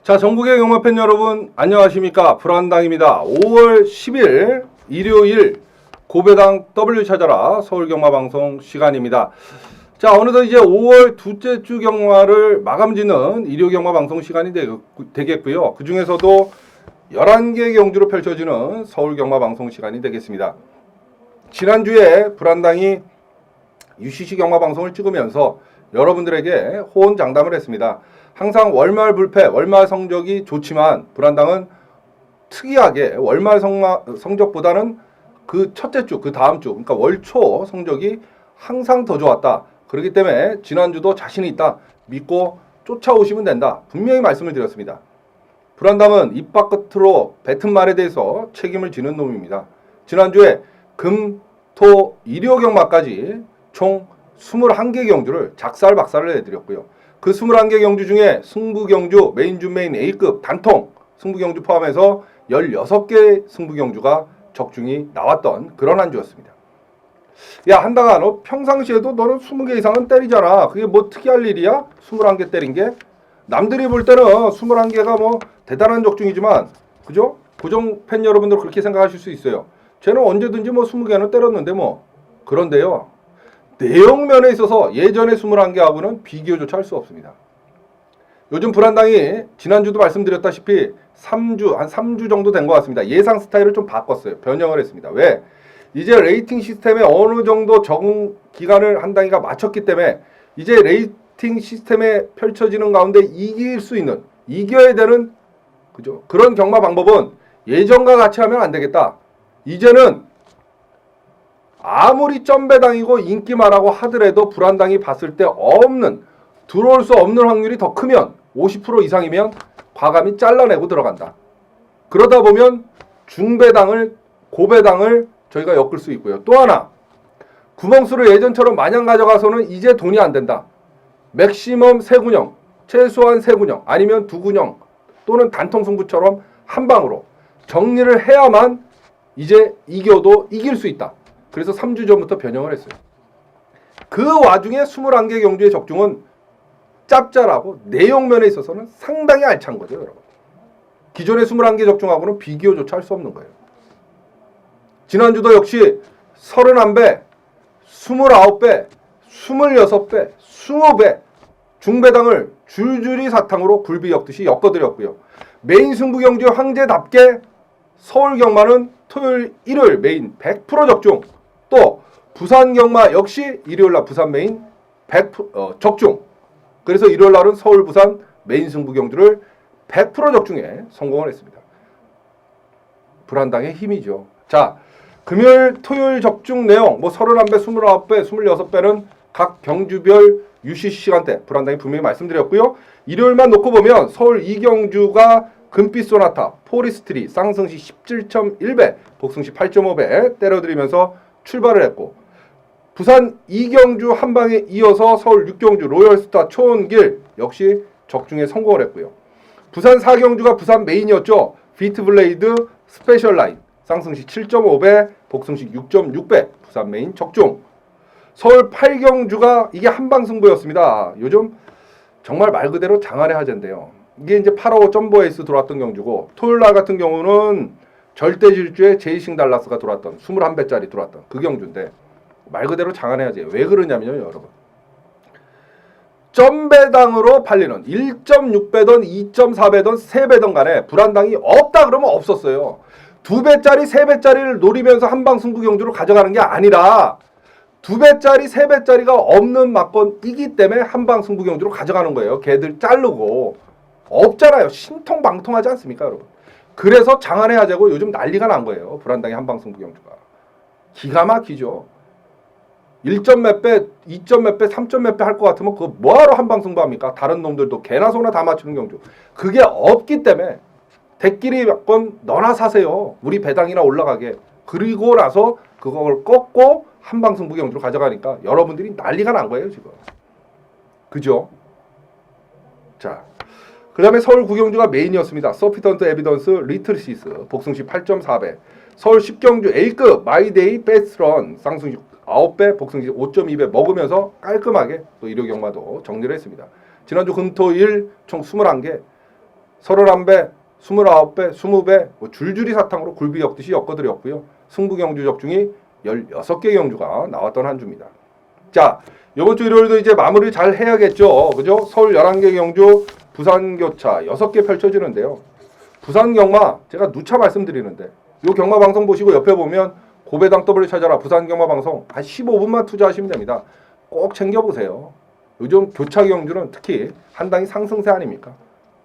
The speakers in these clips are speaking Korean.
자, 전국의 경마팬 여러분 안녕하십니까? 불안당입니다. 5월 10일 일요일 고배당 W 찾아라 서울경마방송 시간입니다. 자, 어느덧 이제 5월 둘째 주 경마를 마감짓는 일요경마방송 시간이 되겠고요. 그 중에서도 11개 경주로 펼쳐지는 서울경마방송 시간이 되겠습니다. 지난주에 불안당이 UCC 경마방송을 찍으면서 여러분들에게 호언장담을 했습니다. 항상 월말 불패, 월말 성적이 좋지만 불안당은 특이하게 월말 성적보다는 그 첫째 주, 그 다음 주, 그러니까 월초 성적이 항상 더 좋았다. 그렇기 때문에 지난주도 자신이 있다. 믿고 쫓아오시면 된다. 분명히 말씀을 드렸습니다. 불안당은 입 밖으로 뱉은 말에 대해서 책임을 지는 놈입니다. 지난주에 금, 토, 일요 경마까지 총 21개 경주를 작살박살을 해드렸고요. 그 21개 경주 중에 승부경주, 메인준 메인 A급 단통 승부경주 포함해서 16개 승부경주가 적중이 나왔던 그런 한 주였습니다. 야, 한다가 너 평상시에도 너는 20개 이상은 때리잖아. 그게 뭐 특이할 일이야? 21개 때린 게? 남들이 볼 때는 21개가 뭐 대단한 적중이지만, 그죠? 고정 팬 여러분들 그렇게 생각하실 수 있어요. 쟤는 언제든지 뭐 20개는 때렸는데 뭐. 그런데요, 내용면에 있어서 예전에 21개하고는 비교조차 할 수 없습니다. 요즘 불안당이 지난주도 말씀드렸다시피 한 3주 정도 된 것 같습니다. 예상 스타일을 좀 바꿨어요. 변형을 했습니다. 왜? 이제 레이팅 시스템에 어느 정도 적응 기간을 한 단위가 마쳤기 때문에 이제 레이팅 시스템에 펼쳐지는 가운데 이길 수 있는, 이겨야 되는, 그죠? 그런 경마 방법은 예전과 같이 하면 안 되겠다. 이제는 아무리 점배당이고 인기마라고 하더라도 불안당이 봤을 때 들어올 수 없는 확률이 더 크면 50% 이상이면 과감히 잘라내고 들어간다. 그러다 보면 중배당을, 고배당을 저희가 엮을 수 있고요. 또 하나, 구멍수를 예전처럼 마냥 가져가서는 이제 돈이 안 된다. 맥시멈 3군형, 최소한 3군형, 아니면 2군형 또는 단통승부처럼 한 방으로 정리를 해야만 이제 이겨도 이길 수 있다. 그래서 3주 전부터 변형을 했어요. 그 와중에 21개 경주의 적중은 짭짤하고 내용면에 있어서는 상당히 알찬 거죠, 여러분. 기존의 21개 적중하고는 비교조차 할 수 없는 거예요. 지난주도 역시 31배, 29배, 26배, 20배 중배당을 줄줄이 사탕으로 굴비 엮듯이 엮어드렸고요. 메인 승부 경주 황제답게 서울 경마는 토요일, 일요일 메인 100% 적중, 또 부산 경마 역시 일요일날 부산 메인 100% 적중. 그래서 일요일날은 서울 부산 메인 승부 경주를 100% 적중에 성공을 했습니다. 불안당의 힘이죠. 자, 금요일, 토요일 적중 내용, 뭐 31배, 29배, 26배는 각 경주별 UCC 시간대 불안당이 분명히 말씀드렸고요. 일요일만 놓고 보면 서울 2경주가 금빛 소나타, 포리스트리, 쌍승시 17.1배, 복승시 8.5배 때려드리면서 출발을 했고, 부산 2경주 한 방에 이어서 서울 6경주 로열스타 초원길 역시 적중에 성공을 했고요. 부산 4경주가 부산 메인이었죠. 비트블레이드 스페셜 라인, 쌍승시 7.5배, 복승시 6.6배, 부산 메인 적중. 서울 8경주가 이게 한방 승부였습니다. 요즘 정말 말 그대로 장안의 화제인데요. 이게 이제 8호 점보 에이스 들어왔던 경주고, 토요일날 같은 경우는 절대 질주에 제이싱 달라스가 들어왔던 21배짜리 들어왔던 그 경주인데, 말 그대로 장안의 화제. 왜 그러냐면요, 여러분. 점배당으로 팔리는 1.6배던 2.4배던 3배던 간에 불안당이 없다 그러면 없었어요. 2배짜리 3배짜리를 노리면서 한방 승부 경주를 가져가는 게 아니라 2배짜리 3배짜리가 없는 막건이기 때문에 한방 승부 경주로 가져가는 거예요. 걔들 자르고. 없잖아요. 신통방통하지 않습니까, 여러분? 그래서 장안의 화제고 요즘 난리가 난 거예요. 불안당의 한방 승부 경주가. 기가 막히죠. 1점 몇 배, 2점 몇 배, 3점 몇 배 할 것 같으면 그거 뭐하러 한방 승부합니까? 다른 놈들도 개나 소나 다 맞추는 경주. 그게 없기 때문에 대끼리 몇 번 너나 사세요. 우리 배당이나 올라가게. 그리고 나서 그걸 꺾고 한방 승부 경주로 가져가니까 여러분들이 난리가 난 거예요, 지금. 그죠? 자, 그 다음에 서울 9경주가 메인이었습니다. 서피던트 에비던스 리틀시스 복승시 8.4배, 서울 10경주 A급 마이데이 베스트런 쌍승시 9배, 복승시 5.2배 먹으면서 깔끔하게 또 일요 경마도 정리를 했습니다. 지난주 금토일 총 21개 31배, 29배, 20배 뭐 줄줄이 사탕으로 굴비 엮듯이 엮어드렸고요. 승부 경주 적중이 16개 경주가 나왔던 한 주입니다. 자, 이번 주 일요일도 이제 마무리 잘 해야겠죠. 그죠? 서울 11개 경주, 부산 교차 6개 펼쳐지는데요. 부산 경마 제가 누차 말씀드리는데 이 경마 방송 보시고 옆에 보면 고배당 W 찾아라 부산 경마 방송 한 15분만 투자하시면 됩니다. 꼭 챙겨보세요. 요즘 교차 경주는 특히 한 당이 상승세 아닙니까?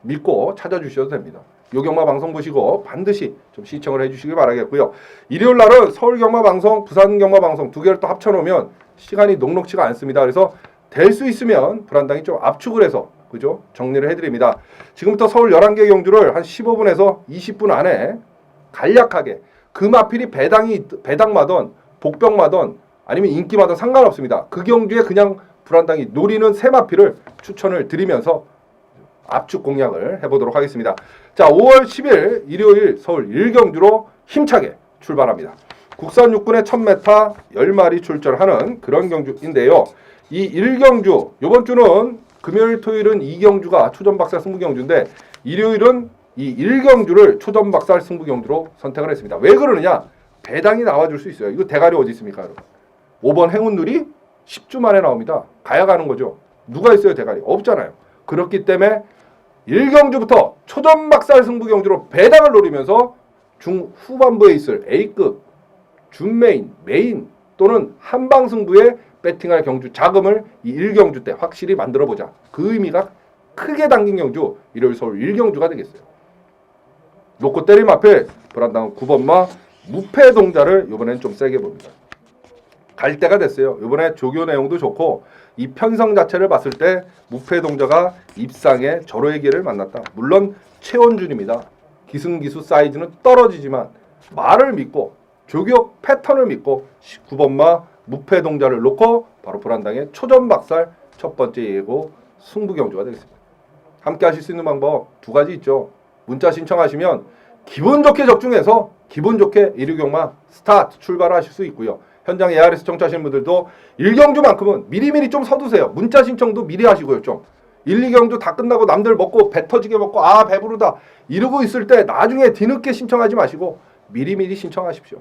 믿고 찾아주셔도 됩니다. 요 경마 방송 보시고 반드시 좀 시청을 해주시길 바라겠고요. 일요일 날은 서울 경마 방송, 부산 경마 방송 두 개를 또 합쳐놓으면 시간이 녹록치가 않습니다. 그래서 될 수 있으면 불안당이 좀 압축을 해서 그죠? 정리를 해드립니다. 지금부터 서울 11개 경주를 한 15분에서 20분 안에 간략하게 금하필이 배당마던 복병마던 아니면 인기마던 상관없습니다. 그 경주에 그냥 불안당이 노리는 세 마필을 추천을 드리면서 압축 공략을 해보도록 하겠습니다. 자, 5월 10일 일요일 서울 1경주로 힘차게 출발합니다. 국산 육군의 1000m 10마리 출전하는 그런 경주인데요. 이 1경주, 이번 주는 금요일 토요일은 2경주가 초전박살 승부경주인데 일요일은 이 1경주를 초전박살 승부경주로 선택을 했습니다. 왜 그러느냐? 배당이 나와줄 수 있어요. 이거 대가리 어디 있습니까, 여러분? 5번 행운누리 10주 만에 나옵니다. 가야 가는 거죠. 누가 있어요, 대가리? 없잖아요. 그렇기 때문에 1경주부터 초전박살 승부경주로 배당을 노리면서 중후반부에 있을 A급, 준메인, 메인 또는 한방승부에 배팅할 경주 자금을 이 1경주 때 확실히 만들어보자. 그 의미가 크게 담긴 경주 일요일 서울 1경주가 되겠어요. 놓고 때림 앞에 불안당은 9번마 무패동자를 이번엔 좀 세게 봅니다. 갈 때가 됐어요. 이번에 조교 내용도 좋고 이 편성 자체를 봤을 때 무패동자가 입상에 절호의 기회를 만났다. 물론 최원준입니다. 기승기수 사이즈는 떨어지지만 말을 믿고 조교 패턴을 믿고 9번마 무패동자를 놓고 바로 불안당의 초전박살 첫 번째 예고 승부경주가 되겠습니다. 함께 하실 수 있는 방법 두 가지 있죠. 문자 신청하시면 기분 좋게 적중해서 기분 좋게 1위경마 스타트 출발하실 수 있고요. 현장 ARS 청취하시는 분들도 1경주만큼은 미리미리 좀 서두세요. 문자 신청도 미리 하시고요. 좀 1, 2경주 다 끝나고 남들 먹고 배 터지게 먹고 아 배부르다 이러고 있을 때 나중에 뒤늦게 신청하지 마시고 미리미리 신청하십시오.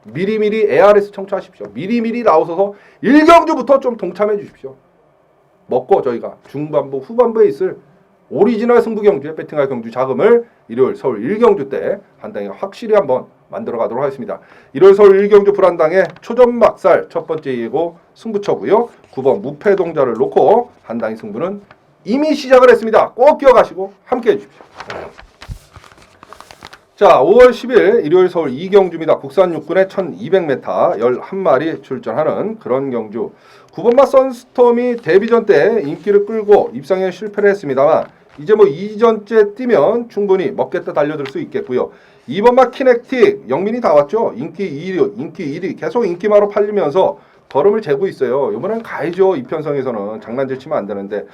미리미리 ARS 청취하십시오. 미리미리 나오셔서 1경주부터 좀 동참해 주십시오. 먹고 저희가 중반부 후반부에 있을 오리지널 승부경주에 배팅할 경주 자금을 일요일 서울 1경주 때 한 당에 확실히 한번 만들어 가도록 하겠습니다. 일요일 서울 1경주 불안당의 초전박살 첫 번째 예고 승부처고요. 9번 무패동자를 놓고 한 당의 승부는 이미 시작을 했습니다. 꼭 기억하시고 함께 해주십시오. 자, 5월 10일 일요일 서울 2경주입니다. 국산 육군의 1200m 11마리 출전하는 그런 경주. 9번마 선스톰이 데뷔전 때 인기를 끌고 입상에 실패를 했습니다만 이제 뭐 2전째 뛰면 충분히 먹겠다 달려들 수 있겠고요. 2번마 키넥틱 영민이 다 왔죠. 인기 1위 계속 인기마로 팔리면서 걸음을 재고 있어요. 이번엔 가야죠. 이편성에서는 장난질 치면 안 되는데.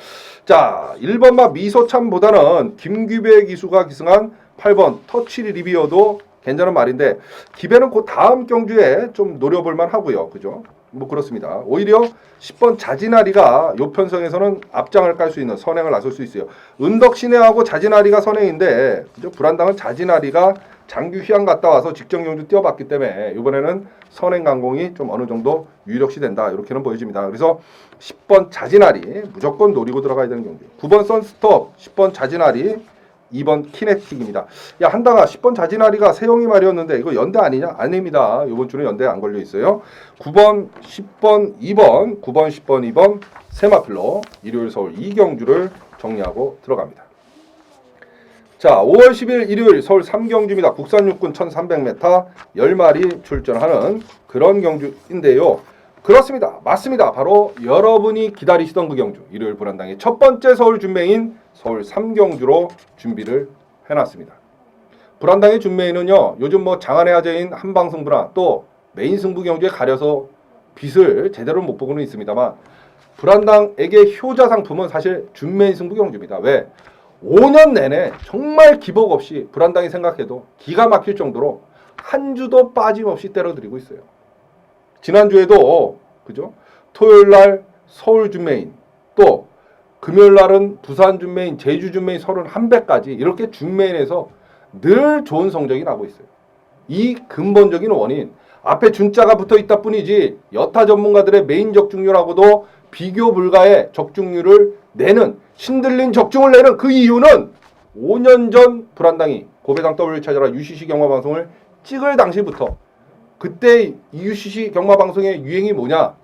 자, 1번마 미소참보다는 김규배 기수가 기승한 8번 터치리 리비어도 괜찮은 말인데 기배는 그 다음 경주에 좀 노려볼만 하고요. 그죠? 뭐 그렇습니다. 오히려 10번 자진아리가 요 편성에서는 앞장을 깔 수 있는 선행을 나설 수 있어요. 은덕신해하고 자진아리가 선행인데 그죠? 불안당은 자진아리가 장규 휴양 갔다 와서 직전 경주 뛰어봤기 때문에 이번에는 선행 강공이 좀 어느 정도 유력시 된다. 이렇게는 보여집니다. 그래서 10번 자진아리 무조건 노리고 들어가야 되는 경주. 9번 선스톱, 10번 자진아리, 2번 키네틱입니다. 야, 한다가 10번 자진아리가 세영이 말이었는데 이거 연대 아니냐? 아닙니다. 이번 주는 연대 안 걸려 있어요. 9번, 10번, 2번, 9번, 10번, 2번 세마필로 일요일 서울 2경주를 정리하고 들어갑니다. 자, 5월 10일 일요일 서울 3경주입니다. 국산 육군 1300m 10마리 출전하는 그런 경주인데요. 그렇습니다. 맞습니다. 바로 여러분이 기다리시던 그 경주 일요일 불안당의 첫 번째 서울 준매인 서울 3경주로 준비를 해놨습니다. 불안당의 준매인은요. 요즘 뭐 장안의 화제인 한방승부나 또 메인 승부 경주에 가려서 빛을 제대로 못 보고는 있습니다만 불안당에게 효자 상품은 사실 준매인 승부 경주입니다. 왜? 5년 내내 정말 기복 없이 불안당이 생각해도 기가 막힐 정도로 한 주도 빠짐없이 때려드리고 있어요. 지난주에도 그죠? 토요일 날 서울 준메인 또 금요일 날은 부산 준메인, 제주 준메인 31배까지 이렇게 준메인에서 늘 좋은 성적이 나고 있어요. 이 근본적인 원인, 앞에 준자가 붙어 있다 뿐이지 여타 전문가들의 메인 적중률하고도 비교 불가의 적중률을 내는, 신들린 적중을 내는 그 이유는 5년 전 불안당이 고배당 W 찾아라 UCC 경마방송을 찍을 당시부터, 그때 UCC 경마방송의 유행이 뭐냐,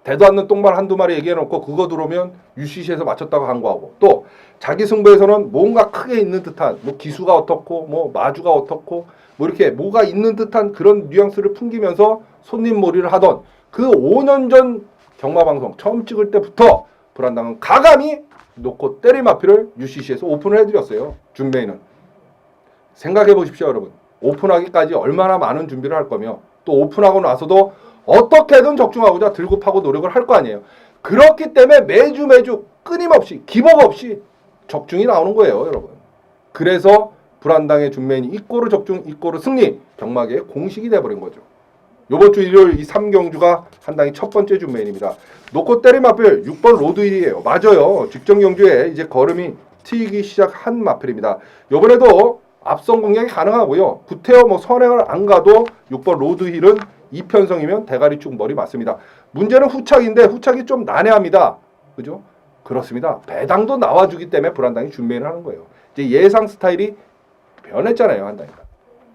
대도 않는 똥말 한두 마리 얘기해놓고 그거 들어오면 UCC에서 맞췄다고 광고하고, 또 자기 승부에서는 뭔가 크게 있는 듯한 뭐 기수가 어떻고 뭐 마주가 어떻고 뭐 이렇게 뭐가 있는 듯한 그런 뉘앙스를 풍기면서 손님 몰이를 하던 그 5년 전 경마방송 처음 찍을 때부터 불안당은 가감히 놓고 때릴 마피를 UCC에서 오픈을 해드렸어요. 준비는 생각해 보십시오, 여러분. 오픈하기까지 얼마나 많은 준비를 할 거며, 또 오픈하고 나서도 어떻게든 적중하고자 들고 파고 노력을 할 거 아니에요. 그렇기 때문에 매주 끊임없이 기복 없이 적중이 나오는 거예요, 여러분. 그래서 불안당의 준매인이 이꼬르 적중, 이꼬르 승리, 경마계의 공식이 돼버린 거죠. 요번 주 일요일 이 3경주가 한당의 첫 번째 준매인입니다. 놓고 때릴 마필 6번 로드힐이에요. 맞아요. 직전 경주에 이제 걸음이 트이기 시작한 마필입니다. 요번에도 앞선 공략이 가능하고요. 구태여 뭐 선행을 안 가도 6번 로드힐은 이편성이면 대가리축 머리 맞습니다. 문제는 후착인데 후착이 좀 난해합니다. 그죠? 그렇습니다. 배당도 나와주기 때문에 불안당이 준매인을 하는 거예요. 이제 예상 스타일이 변했잖아요, 한당이가.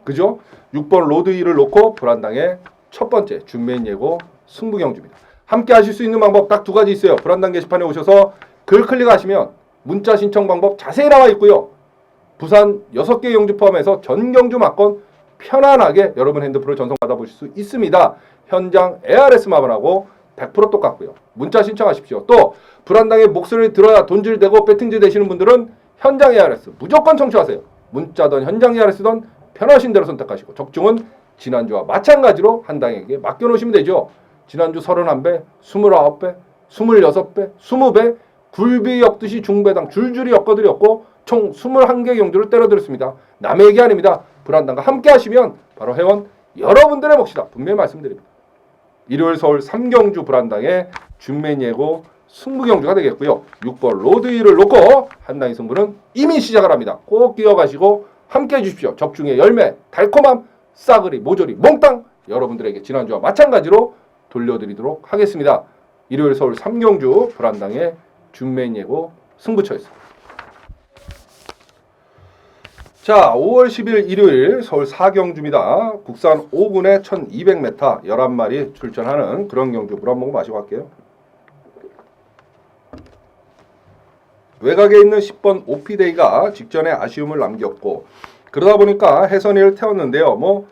그죠? 6번 로드힐을 놓고 불안당의 첫 번째 준매인 예고 승부경주입니다. 함께 하실 수 있는 방법 딱 두 가지 있어요. 불안당 게시판에 오셔서 글 클릭하시면 문자 신청 방법 자세히 나와 있고요. 부산 6개 경주 포함해서 전 경주 막건 편안하게 여러분 핸드폰을 전송 받아보실 수 있습니다. 현장 ARS 마감하고 100% 똑같고요. 문자 신청하십시오. 또 불안당의 목소리를 들어야 돈질 되고 배팅질 되시는 분들은 현장 ARS 무조건 청취하세요. 문자든 현장 ARS든 편하신 대로 선택하시고, 적중은 지난주와 마찬가지로 한당에게 맡겨놓으시면 되죠. 지난주 31배, 29배, 26배, 20배 굴비 엮듯이 중배당 줄줄이 엮어드렸고 총 21개 경주를 때려드렸습니다. 남의 얘기 아닙니다. 불안당과 함께 하시면 바로 회원 여러분들의 몫이다. 분명히 말씀드립니다. 일요일 서울 3경주 불안당의 준맨 예고 승부경주가 되겠고요. 6번 로드힐을 놓고 한당의 승부는 이미 시작을 합니다. 꼭 기억하시고 함께 해주십시오. 적중의 열매, 달콤함, 싸그리, 모조리, 몽땅 여러분들에게 지난주와 마찬가지로 돌려드리도록 하겠습니다. 일요일 서울 3경주 불안당의 준맨 예고 승부처였습니다. 자, 5월 10일 일요일 서울 4경주입니다. 국산 5군에 1200m 11마리 출전하는 그런 경주. 물 한 모금 마시고 갈게요. 외곽에 있는 10번 오피데이가 직전에 아쉬움을 남겼고, 그러다 보니까 해선이를 태웠는데요. 뭐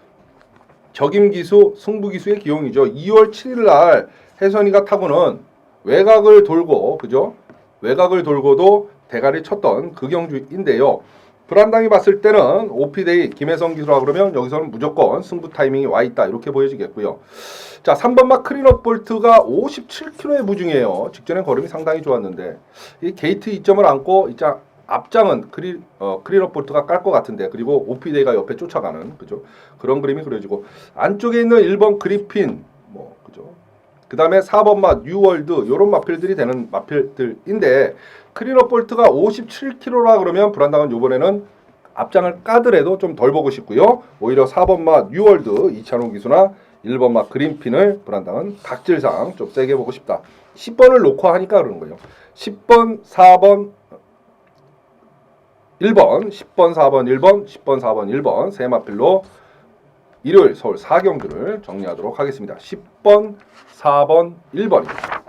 적임기수, 승부기수의 기용이죠. 2월 7일 날 해선이가 타고는 외곽을 돌고, 그죠? 외곽을 돌고도 대가리 쳤던 그 경주인데요. 불안당이 봤을 때는 오피데이 김혜성 기수라 그러면 여기서는 무조건 승부 타이밍이 와 있다, 이렇게 보여지겠고요. 자, 3번마 크린업 볼트가 57km의 무중이에요. 직전에 걸음이 상당히 좋았는데 이 게이트 2점을 안고 이제 앞장은 크린업 볼트가 깔 것 같은데, 그리고 오피데이가 옆에 쫓아가는, 그죠? 그런 그림이 그려지고, 안쪽에 있는 1번 그리핀, 뭐 그죠? 그 다음에 4번마 뉴월드, 요런 마필들이 되는 마필들인데, 크린업 볼트가 57km라 그러면 불안당은 요번에는 앞장을 까더라도 좀 덜 보고 싶고요. 오히려 4번마 뉴월드 이찬호 기수나 1번마 그린핀을 불안당은 각질상 좀 세게 보고 싶다. 10번을 놓고 하니까 그러는 거예요. 10번, 4번, 1번, 10번, 4번, 1번, 10번, 4번, 1번 세 마필로 일요일 서울 4경주를 정리하도록 하겠습니다. 10번, 4번, 1번입니다.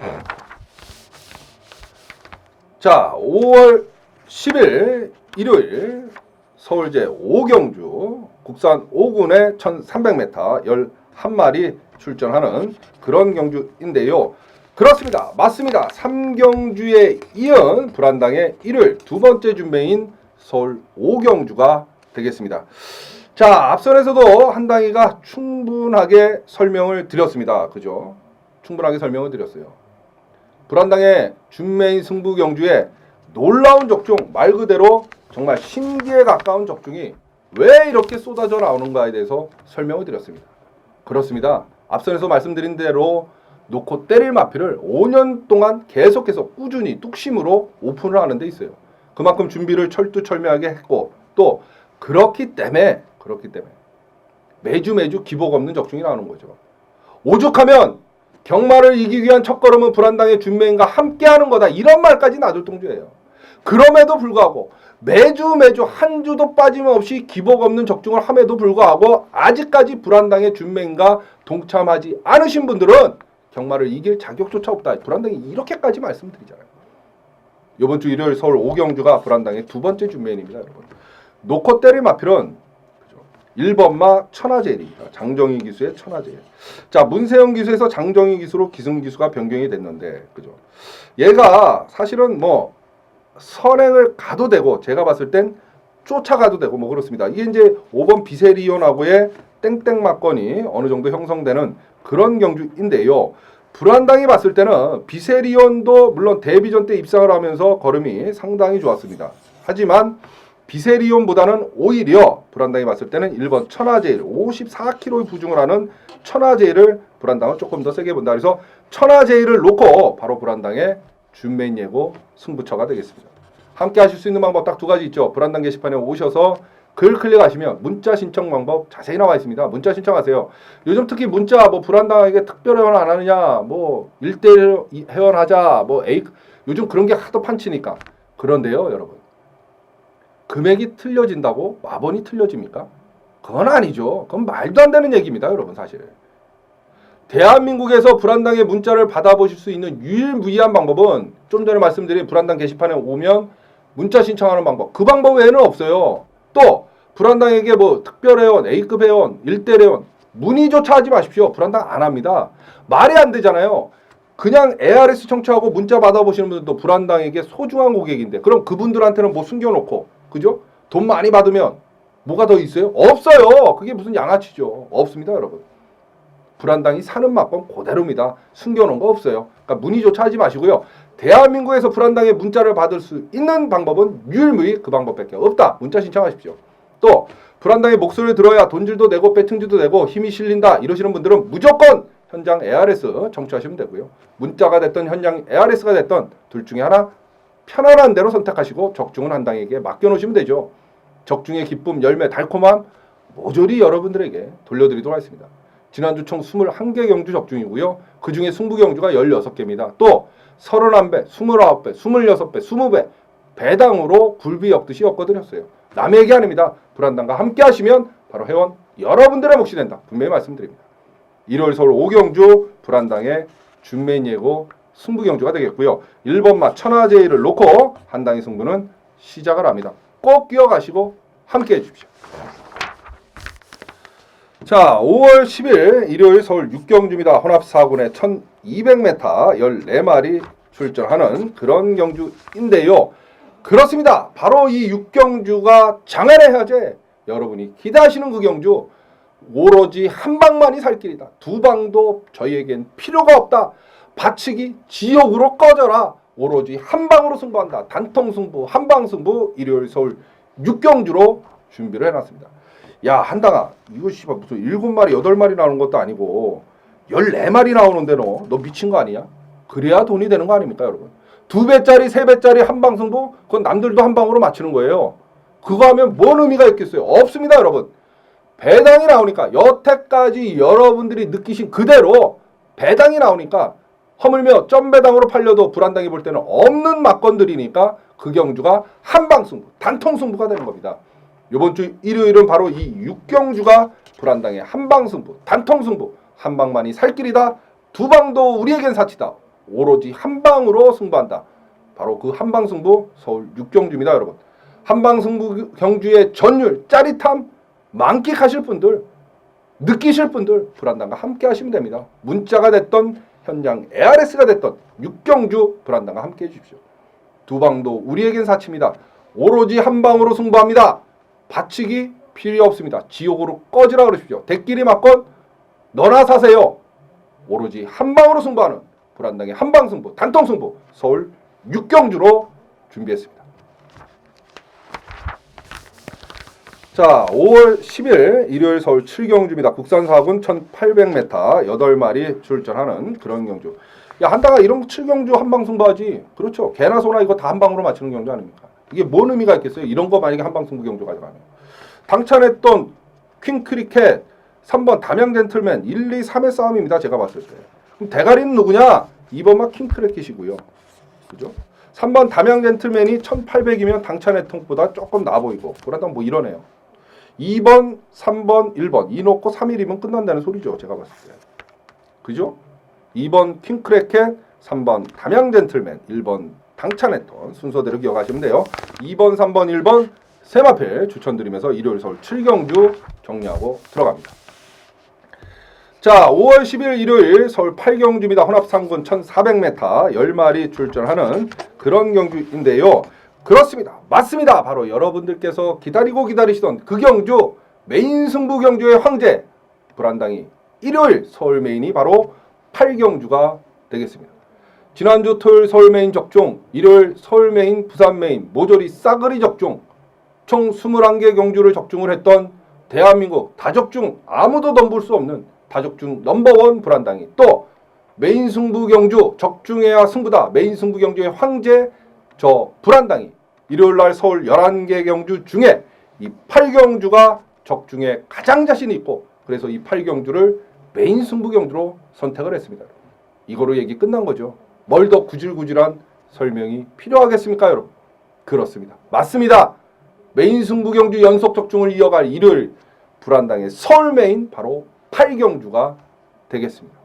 자, 5월 10일 일요일 서울제 5경주 국산 5군에 1300m 11마리 출전하는 그런 경주인데요. 그렇습니다. 맞습니다. 3경주에 이은 불안당의 일요일 두 번째 준매인 서울 5경주가 되겠습니다. 자, 앞선에서도 한당이가 충분하게 설명을 드렸습니다. 그죠? 충분하게 설명을 드렸어요. 불안당의 준매인 승부 경주에 놀라운 적중, 말 그대로 정말 신기에 가까운 적중이 왜 이렇게 쏟아져 나오는가에 대해서 설명을 드렸습니다. 그렇습니다. 앞선에서 말씀드린 대로 놓고 때릴 마피를 5년 동안 계속해서 꾸준히 뚝심으로 오픈을 하는 데 있어요. 그만큼 준비를 철두철미하게 했고 또 그렇기 때문에 매주 기복 없는 적중이 나오는 거죠. 오죽하면 경마를 이기기 위한 첫걸음은 불안당의 준매인과 함께하는 거다. 이런 말까지 놔둘 정도예요. 그럼에도 불구하고 매주 한 주도 빠짐없이 기복 없는 적중을 함에도 불구하고 아직까지 불안당의 준매인과 동참하지 않으신 분들은 경마를 이길 자격조차 없다. 불안당이 이렇게까지 말씀드리잖아요. 이번 주 일요일 서울 오경주가 불안당의 두 번째 준매인입니다. 여러분. 놓고 때릴 마필은 1번마 천하제일입니다. 장정희 기수의 천하제일. 자, 문세영 기수에서 장정희 기수로 기승 기수가 변경이 됐는데, 그죠? 얘가 사실은 뭐 선행을 가도 되고, 제가 봤을 땐 쫓아가도 되고, 뭐 그렇습니다. 이게 이제 5번 비세리온하고의 땡땡 막건이 어느 정도 형성되는 그런 경주인데요. 불안당이 봤을 때는 비세리온도 물론 데뷔전 때 입상을 하면서 걸음이 상당히 좋았습니다. 하지만 비세리온보다는 오히려 불안당이 봤을 때는 1번 천하제일 54kg의 부중을 하는 천하제일을 불안당은 조금 더 세게 본다. 그래서 천하제일을 놓고 바로 불안당의 준매인 예고 승부처가 되겠습니다. 함께 하실 수 있는 방법 딱 두 가지 있죠. 불안당 게시판에 오셔서 글 클릭하시면 문자 신청 방법 자세히 나와 있습니다. 문자 신청하세요. 요즘 특히 문자 뭐 불안당에게 특별 회원 안 하느냐, 뭐 1대1 회원하자, 뭐 요즘 그런 게 하도 판치니까. 그런데요, 여러분. 금액이 틀려진다고 마번이 틀려집니까? 그건 아니죠. 그건 말도 안 되는 얘기입니다, 여러분. 사실. 대한민국에서 불안당의 문자를 받아보실 수 있는 유일무이한 방법은 좀 전에 말씀드린 불안당 게시판에 오면 문자 신청하는 방법. 그 방법 외에는 없어요. 또 불안당에게 뭐 특별회원, A급 회원, 1대 회원 문의조차 하지 마십시오. 불안당 안 합니다. 말이 안 되잖아요. 그냥 ARS 청취하고 문자 받아보시는 분들도 불안당에게 소중한 고객인데 그럼 그분들한테는 뭐 숨겨놓고 그죠? 돈 많이 받으면 뭐가 더 있어요? 없어요. 그게 무슨 양아치죠. 없습니다, 여러분. 불안당이 사는 맛건 그대로입니다. 숨겨놓은 거 없어요. 그러니까 문의조차 하지 마시고요. 대한민국에서 불안당의 문자를 받을 수 있는 방법은 유일무이 그 방법밖에 없다. 문자 신청하십시오. 또 불안당의 목소리를 들어야 돈줄도 내고 배팅주도 내고 힘이 실린다 이러시는 분들은 무조건 현장 ARS 청취하시면 되고요. 문자가 됐던 현장 ARS가 됐던 둘 중에 하나 편안한 대로 선택하시고 적중은 한 당에게 맡겨놓으시면 되죠. 적중의 기쁨, 열매, 달콤함 모조리 여러분들에게 돌려드리도록 하겠습니다. 지난주 총 21개 경주 적중이고요. 그중에 승부 경주가 16개입니다. 또 31배, 29배, 26배, 20배 배당으로 굴비 엮듯이 엮어드렸어요. 남의 얘기 아닙니다. 불안당과 함께 하시면 바로 회원 여러분들의 몫이 된다. 분명히 말씀드립니다. 일요일 서울 오경주 불안당의 준매인 예고 승부 경주가 되겠고요. 1번마 천하제일을 놓고 한 당의 승부는 시작을 합니다. 꼭 끼어가시고 함께 해주십시오. 자, 5월 10일 일요일 서울 6경주입니다. 혼합 4군에 1200m 14마리 출전하는 그런 경주인데요. 그렇습니다. 바로 이 6경주가 장안의 화제 여러분이 기대하시는 그 경주 오로지 한 방만이 살 길이다. 두 방도 저희에겐 필요가 없다. 바치기 지옥으로 꺼져라. 오로지 한 방으로 승부한다. 단통 승부, 한방 승부 일요일 서울 6경주로 준비를 해놨습니다. 야, 한당아, 이거 씨발 무슨 7마리, 8마리 나오는 것도 아니고 14마리 나오는데 너 미친 거 아니야? 그래야 돈이 되는 거 아닙니까, 여러분? 2배짜리, 3배짜리 한방 승부? 그건 남들도 한 방으로 맞추는 거예요. 그거 하면 뭔 의미가 있겠어요? 없습니다, 여러분. 배당이 나오니까 여태까지 여러분들이 느끼신 그대로 배당이 나오니까 허물며 점배당으로 팔려도 불안당이 볼 때는 없는 막건들이니까 그 경주가 한방 승부, 단통 승부가 되는 겁니다. 이번 주 일요일은 바로 이 6경주가 불안당의 한방 승부, 단통 승부, 한방만이 살 길이다. 두 방도 우리에겐 사치다. 오로지 한방으로 승부한다. 바로 그 한방 승부 서울 6경주입니다, 여러분. 한방 승부 경주의 전율, 짜릿함 만끽하실 분들, 느끼실 분들 불안당과 함께 하시면 됩니다. 문자가 됐던 현장 ARS가 됐던 6경주 불안당과 함께 해주십시오. 두 방도 우리에겐 사치입니다. 오로지 한방으로 승부합니다. 바치기 필요 없습니다. 지옥으로 꺼지라 그러십시오. 대끼리 맞건 너나 사세요. 오로지 한방으로 승부하는 불안당의 한방 승부, 단통 승부 서울 6경주로 준비했습니다. 자, 5월 10일 일요일 서울 7경주입니다. 국산 4군 1800m 8마리 출전하는 그런 경주. 야, 한다가 이런 7경주 한방 승부하지. 그렇죠. 개나 소나 이거 다 한 방으로 맞추는 경주 아닙니까? 이게 뭔 의미가 있겠어요? 이런 거 만약에 한방 승부 경주 가져가면. 당찬했던 퀸크리켓 3번 담양 젠틀맨 1, 2, 3의 싸움입니다. 제가 봤을 때. 그럼 대가리는 누구냐? 2번만 킹크래킷이고요. 그죠? 3번 담양 젠틀맨이 1800이면 당찬의 통보다 조금 나아 보이고 그러다 뭐 이러네요. 2번, 3번, 1번 이 놓고 3일이면 끝난다는 소리죠. 제가 봤을 때. 그죠? 2번 킹크래켓, 3번 담양 젠틀맨, 1번 당찬했던 순서대로 기억하시면 돼요. 2번, 3번, 1번 세마필 추천드리면서 일요일 서울 7경주 정리하고 들어갑니다. 자, 5월 10일 일요일 서울 8경주입니다. 혼합 3군 1400m 10마리 출전하는 그런 경주인데요. 그렇습니다. 맞습니다. 바로 여러분들께서 기다리고 기다리시던 그 경주 메인 승부 경주의 황제 불안당이 일요일 서울 메인이 바로 8경주가 되겠습니다. 지난주 토요일 서울 메인 적중, 일요일 서울 메인, 부산 메인 모조리 싸그리 적중, 총 21개 경주를 적중을 했던 대한민국 다적중 아무도 넘볼 수 없는 다적중 넘버원 불안당이 또 메인 승부 경주 적중해야 승부다. 메인 승부 경주의 황제 저 불안당이 일요일날 서울 11개 경주 중에 이 8경주가 적중에 가장 자신이 있고 그래서 이 8경주를 메인 승부 경주로 선택을 했습니다. 이거로 얘기 끝난 거죠. 뭘 더 구질구질한 설명이 필요하겠습니까, 여러분? 그렇습니다. 맞습니다. 메인 승부 경주 연속 적중을 이어갈 일요일 불안당의 서울 메인 바로 8경주가 되겠습니다.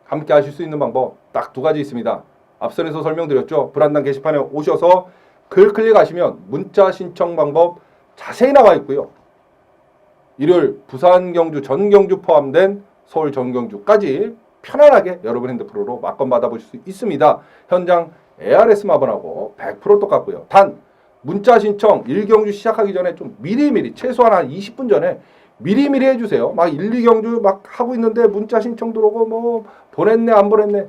함께 하실 수 있는 방법 딱 두 가지 있습니다. 앞선에서 설명드렸죠. 불안당 게시판에 오셔서 글 클릭하시면 문자 신청 방법 자세히 나와 있고요. 일요일 부산 경주 전 경주 포함된 서울 전 경주까지 편안하게 여러분 핸드폰으로 막건 받아보실 수 있습니다. 현장 ARS 마번하고 100% 똑같고요. 단 문자 신청 1경주 시작하기 전에 좀 미리미리 최소한 한 20분 전에 미리미리 해주세요. 막 1, 2경주 막 하고 있는데 문자 신청 들어오고 뭐 보냈네 안 보냈네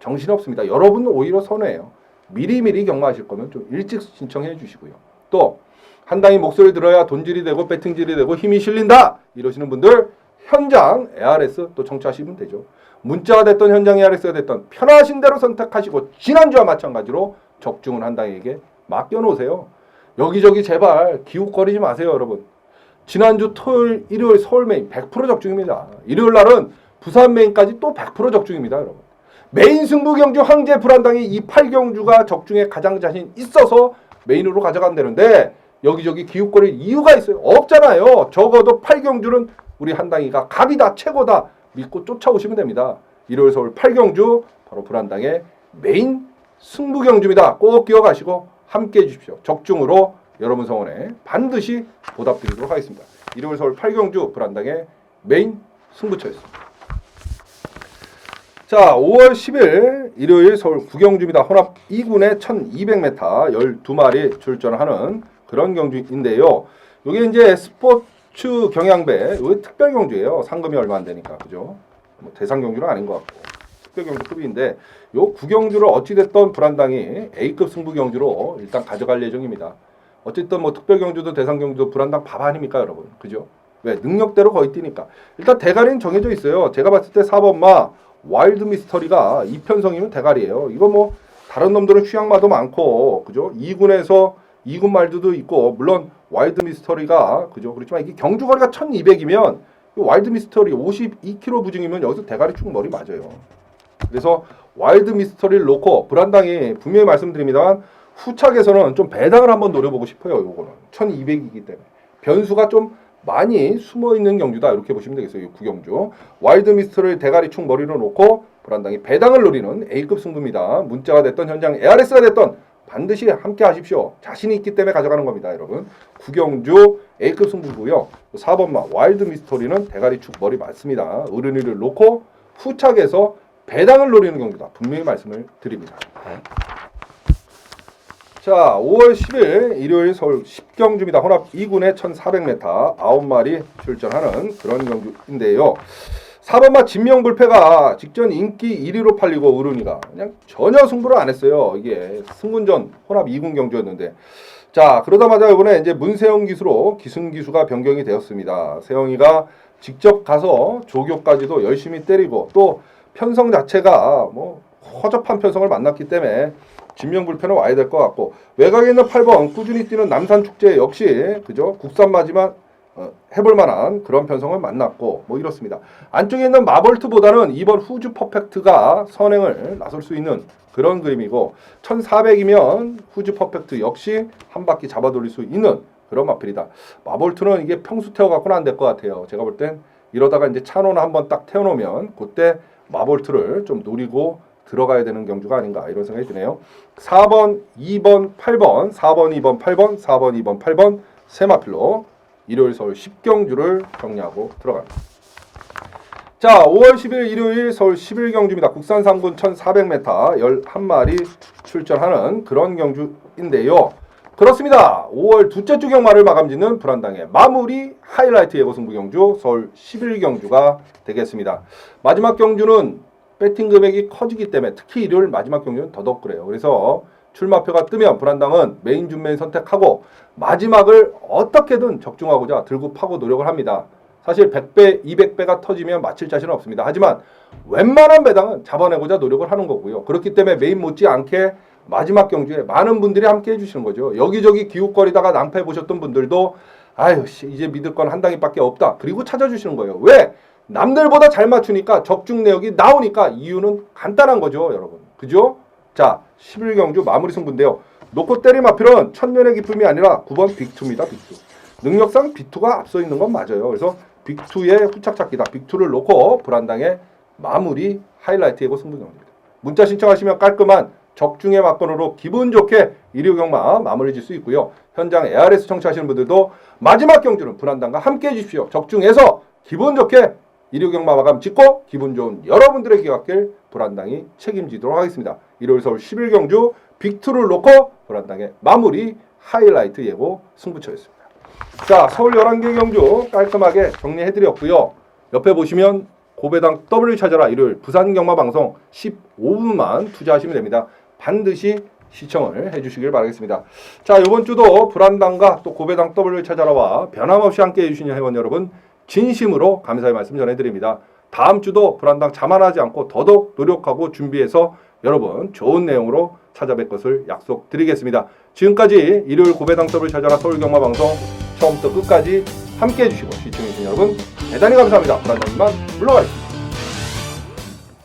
정신없습니다. 여러분은 오히려 선회예요. 미리미리 경마하실 거면 좀 일찍 신청해 주시고요. 또 한당이 목소리 들어야 돈질이 되고 배팅질이 되고 힘이 실린다 이러시는 분들 현장 ARS 또 청취하시면 되죠. 문자가 됐던 현장 ARS가 됐던 편하신 대로 선택하시고 지난주와 마찬가지로 적중은 한당에게 맡겨놓으세요. 여기저기 제발 기웃거리지 마세요, 여러분. 지난주 토요일, 일요일 서울 메인 100% 적중입니다. 일요일 날은 부산 메인까지 또 100% 적중입니다, 여러분. 메인 승부 경주 황제 불안당이 이 8경주가 적중에 가장 자신 있어서 메인으로 가져간다는데 여기저기 기웃거릴 이유가 있어요. 없잖아요. 적어도 8경주는 우리 한당이가 갑이다, 최고다 믿고 쫓아오시면 됩니다. 일요일 서울 8경주 바로 불안당의 메인 승부 경주입니다. 꼭 기억하시고 함께해 주십시오. 적중으로 여러분 성원에 반드시 보답드리도록 하겠습니다. 일요일 서울 8경주 불안당의 메인 승부처였습니다. 자, 5월 10일 일요일 서울 9경주입니다. 혼합 2군의 1200m 12마리 출전하는 그런 경주인데요. 이게 이제 스포츠 경향배 이게 특별 경주예요. 상금이 얼마 안 되니까. 그죠? 뭐 대상 경주는 아닌 것 같고. 특별 경주 급인데 요 9경주를 어찌 됐던 불안당이 A급 승부 경주로 일단 가져갈 예정입니다. 어쨌든 뭐 특별 경주도 대상 경주도 불안당 밥 아닙니까, 여러분? 그죠? 왜? 능력대로 거의 뛰니까. 일단 대가리는 정해져 있어요. 제가 봤을 때 4번마 와일드 미스터리가 2편성이면 대가리예요. 이거 뭐 다른 놈들은 휴양마도 많고 그죠? 2군에서 2군 말들도 있고 물론 와일드 미스터리가 그죠? 그렇지만 이게 경주 거리가 1200이면 와일드 미스터리 52km 부증이면 여기서 대가리 쭉 머리 맞아요. 그래서 와일드 미스터리를 놓고 불안당이 분명히 말씀드립니다만 후착에서는 좀 배당을 한번 노려보고 싶어요. 요거는 1200이기 때문에 변수가 좀 많이 숨어있는 경주다 이렇게 보시면 되겠어요. 이 9경주 와일드 미스터리를 대가리 축 머리로 놓고 불안당이 배당을 노리는 A급 승부입니다. 문자가 됐던 현장 ARS가 됐던 반드시 함께 하십시오. 자신이 있기 때문에 가져가는 겁니다. 여러분 9경주 A급 승부고요. 4번마 와일드 미스터리는 대가리 축 머리 맞습니다. 어른이를 놓고 후착에서 배당을 노리는 경주다. 분명히 말씀을 드립니다. 자, 5월 10일 일요일 서울 10경주입니다. 혼합 2군의 1400m 9마리 출전하는 그런 경주인데요. 4번마 진명불패가 직전 인기 1위로 팔리고 어른이가 그냥 전혀 승부를 안 했어요. 이게 승군전 혼합 2군 경주였는데 자, 그러다마자 이번에 이제 문세영 기수로 기승 기수가 변경이 되었습니다. 세영이가 직접 가서 조교까지도 열심히 때리고 또 편성 자체가 뭐 허접한 편성을 만났기 때문에 진명불편은 와야 될 것 같고, 외곽에 있는 8번 꾸준히 뛰는 남산축제 역시 그죠, 국산맞이만 해볼 만한 그런 편성을 만났고 뭐 이렇습니다. 안쪽에 있는 마볼트보다는 이번 후즈 퍼펙트가 선행을 나설 수 있는 그런 그림이고, 1400이면 후즈 퍼펙트 역시 한 바퀴 잡아 돌릴 수 있는 그런 마필이다. 마볼트는 이게 평수 태워갖고는 안 될 것 같아요. 제가 볼 땐 이러다가 이제 찬호는 한번 딱 태워놓으면 그때 마볼트를 좀 노리고 들어가야 되는 경주가 아닌가 이런 생각이 드네요. 4번, 2번, 8번, 4번, 2번, 8번, 4번, 2번, 8번 세 마필로 일요일 서울 10경주를 정리하고 들어갑니다. 자, 5월 10일 일요일 서울 11경주입니다. 국산 3군 1400m 11마리 출전하는 그런 경주인데요. 그렇습니다. 5월 둘째 주 경마를 마감짓는 불안당의 마무리 하이라이트 예고 승부 경주 서울 11경주가 되겠습니다. 마지막 경주는 배팅 금액이 커지기 때문에 특히 일요일 마지막 경주는 더더욱 그래요. 그래서 출마표가 뜨면 불안당은 메인 준메인 선택하고 마지막을 어떻게든 적중하고자 들고 파고 노력을 합니다. 사실 100배, 200배가 터지면 맞힐 자신은 없습니다. 하지만 웬만한 배당은 잡아내고자 노력을 하는 거고요. 그렇기 때문에 메인 못지않게 마지막 경주에 많은 분들이 함께 해주시는 거죠. 여기저기 기웃거리다가 낭패 보셨던 분들도 아유 씨, 이제 믿을 건 한 당이밖에 없다. 그리고 찾아주시는 거예요. 왜? 남들보다 잘 맞추니까 적중 내역이 나오니까. 이유는 간단한 거죠, 여러분. 그죠? 자, 11경주 마무리 승부인데요. 놓고 때릴 마필은 천년의 기쁨이 아니라 9번 빅2입니다. 빅2. 능력상 빅2가 앞서 있는 건 맞아요. 그래서 빅2의 후착착기다. 빅2를 놓고 불안당의 마무리 하이라이트 예고 승부 경주입니다. 문자 신청하시면 깔끔한 적중의 막번호로 기분 좋게 일요 경마 마무리 질 수 있고요. 현장 ARS 청취하시는 분들도 마지막 경주는 불안당과 함께 해주십시오. 적중해서 기분 좋게 일요 경마 마감 짓고 기분 좋은 여러분들의 기각길 불안당이 책임지도록 하겠습니다. 일요일 서울 11경주 빅2를 놓고 불안당의 마무리 하이라이트 예고 승부처였습니다. 자, 서울 11개 경주 깔끔하게 정리해드렸고요. 옆에 보시면 고배당 W 찾아라 일요일 부산 경마 방송 15분만 투자하시면 됩니다. 반드시 시청을 해주시길 바라겠습니다. 자, 이번 주도 불안당과 또 고배당 W 찾아라와 변함없이 함께 해주시는 회원 여러분 진심으로 감사의 말씀 전해드립니다. 다음 주도 불안당 자만하지 않고 더더욱 노력하고 준비해서 여러분 좋은 내용으로 찾아뵐 것을 약속드리겠습니다. 지금까지 일요일 고배당 W 찾아라 서울경마방송 처음부터 끝까지 함께 해주시고 시청해주신 여러분 대단히 감사합니다. 불안당님만 물러가겠습니다.